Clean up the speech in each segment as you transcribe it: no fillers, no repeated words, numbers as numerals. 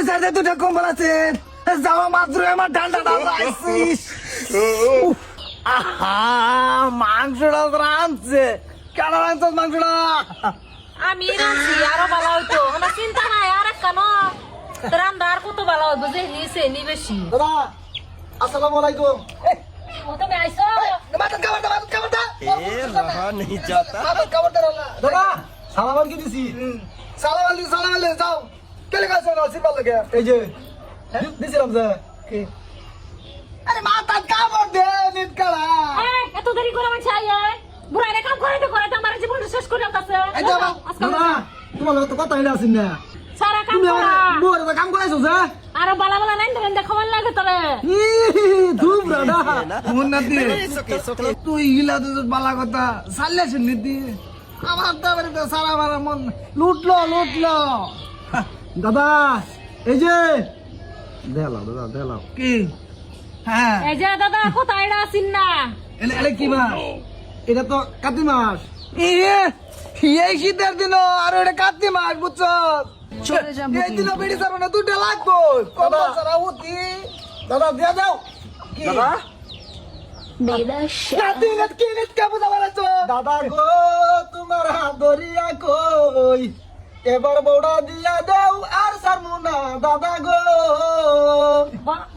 দুই সাইডে দুটা কম্বল আছে যাওয়া মাত্র আমার ডান্ডাটা যাইছিস আহা মাংসটা রাঁধছে কেন রাঁধছ মাংসটা আমি রাঁধছি আরো ভালো হইতো আমার চিন্তা নাই আর কেন রান্না আর কত ভালো হইব যে নিছে নি বেশি দাদা আসসালামু আলাইকুম ও তুমি আইছো মাথা কভার দা ए रहा नहीं जाता মাথা কভার দা দাদা সালাম আলাইকুম দিছি সালাম আলাইকুম যাও কেলে কাছে না সিম্বল লাগে এই যে দিছিলাম যে কি আরে মাথা কভার দে নিত কালা এই এত দেরি করে আমার চাই বুড়া রে কাম করাইতে আমার জীবন শেষ করে দাও এই দাদা দাদা তোমার তো কথা হইলা আছিস না সারা কাম তুমি করা মোরে তো কাম করাইছো যে আরো বালা বালা নাই ধরেন দেখাবার লাগে তোরে ধুম রাডা মন না দি ओके ओके তুই ইলা তো বালা কথা সাল্লে শুনলি আমার তো বাড়ি তো সারা মারা মন লুটলো দাদা এই যে দেলাও দাদা দেলাও কি হ্যাঁ এই যে দাদা কোথায় আছিস না এলে এলে কি মাস এটা তো কাতি মাস এই শীতের দিন আর এটা কাতি মাস বুঝছো এই দিন বেড়ি যাবো না দুটো লাগবো কত সারা উঠি দাদা দিয়ে দাও কি দাদা দাদা গো তোমার দরিয়া কই এবার বৌড়া দিয়া দাও আর সারমুনা দাদা গো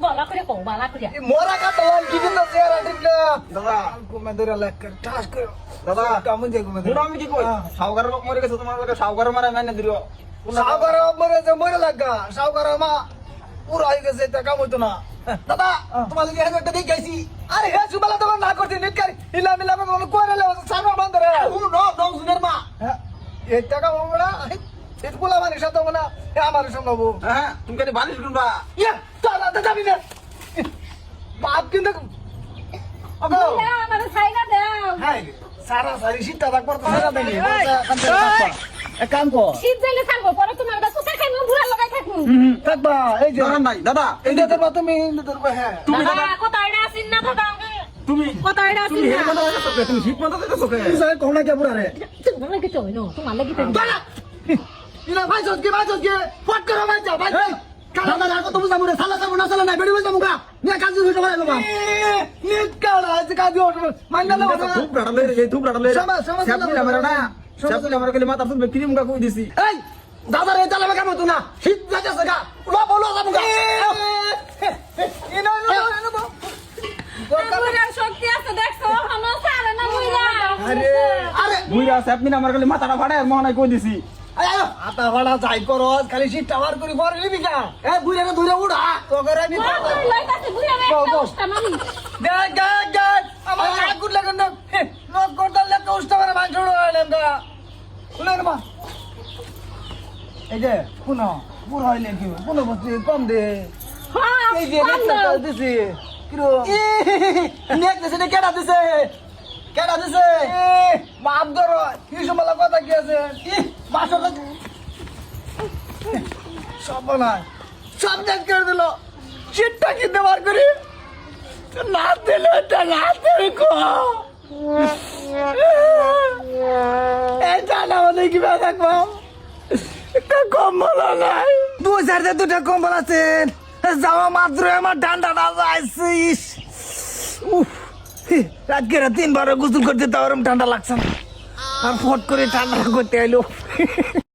বলা করে কও বলা করে মোরা কাটলাম কি দিন চেহারা ঠিক না দাদা ঘুমে ধরে লেখ টাস করে দাদা কেমন যে ঘুমে ধরে আমি কি কই সাউকার লোক মরে গেছে তোমার লোকে সাউকার মারা মেনে দিও সাউকার মরে যে মরে লাগা সাউকার মা পুরো হয়ে গেছে তা কাম হইতো না দাদা তোমার লিগে একটা দেখাইছি আরে হে সুবালা তোমার না করতে নেট কারি হিলা মিলা মনে করে লে সার্ভার বন্ধ রে কোন নো দম সুনের মা এই টাকা বড়া এত পোলা মানে সাথে না এ আমার সম্ভব হ্যাঁ তুমি কানে বালিশ কিনবা ইয়া দাদা দাদা যাবি না বাপ কিন্তু আবো আমার ছাইনা দাও হাই সারা সারি শীতটা থাক পড়তে সারা দেনি এক কাম কর শীত যাইলে থাকবো পরে তোমার কাছে কোথায় খাইবো বুড়া লাগাই থাকবো থাকবা এই যে দরকার নাই দাদা এই যে তোর তুমি ধরবে হ্যাঁ দাদা কোথায় আছিস না দাদা তুমি কোথায় আছিস তুমি না হেড কথা কইছো তুমি শীত মতো কইছো কে তুই সারা কোনা কে পুরা রে তোমার লাগে তো হইনো তোমার লাগে তো দাদা ইনা ভাইজত কে ফট করে ভাই যা ভাই কালা না কত বুঝা মুরে সালা সালা না সালা না বেড়ি বুঝা মুগা নিয়া কাজ হইতো ভাই বাবা নিত কালা আজ কাজ হইতো মাইনা না ধূপ রাডলে এই ধূপ রাডলে সমাজ সাপনি আমরা না সাপনি আমরা কইলে মাথা তুমি ক্রিম গা কই দিছি এই দাদা রে চালাবে কেমন তুই না শীত যাচ্ছে গা লো বলো যা মুগা ইনা না বুড়ার শক্তি আছে দেখছো হানো সারা না বুইরা আরে আরে বুইরা সাপনি আমরা কইলে মাথাটা ফাড়ায় মহানাই কই দিছি আয় আতা ভাড়া যাই করো খালি শীত টাওয়ার করে পরে নিবি কা এ বুইরা ধরে উড়া তো করে নি লইতাছে বুইরা রে কষ্ট মানি দেখ আমার আগুন লাগান না নক করতাল লেখা উস্তা করে মাংস উড়াইলাম দা শুনে না এই যে শুনো পুরো হইলে কি কোনো বস্তু কম দে এই যে রেটটা দিছি কিরো নেক দিছে না কেডা দিছে বাপ ধরো কি সমলা কথা কি আছে বাসর সব না সব দেখ করে দিল চিটটা কিনতে বার করি না দিলে না দিলে কো এটা না মানে কি থাকবো একটা কম্বল নাই দুই সাইডে দুটা কম্বল আছে যাওয়া মাত্র আমার ডান্ডাটা যাইছিস রাতকে 3 বার গোসল করতে তাও ঠান্ডা লাগছে না আর ফট করে ঠান্ডা করতে এলো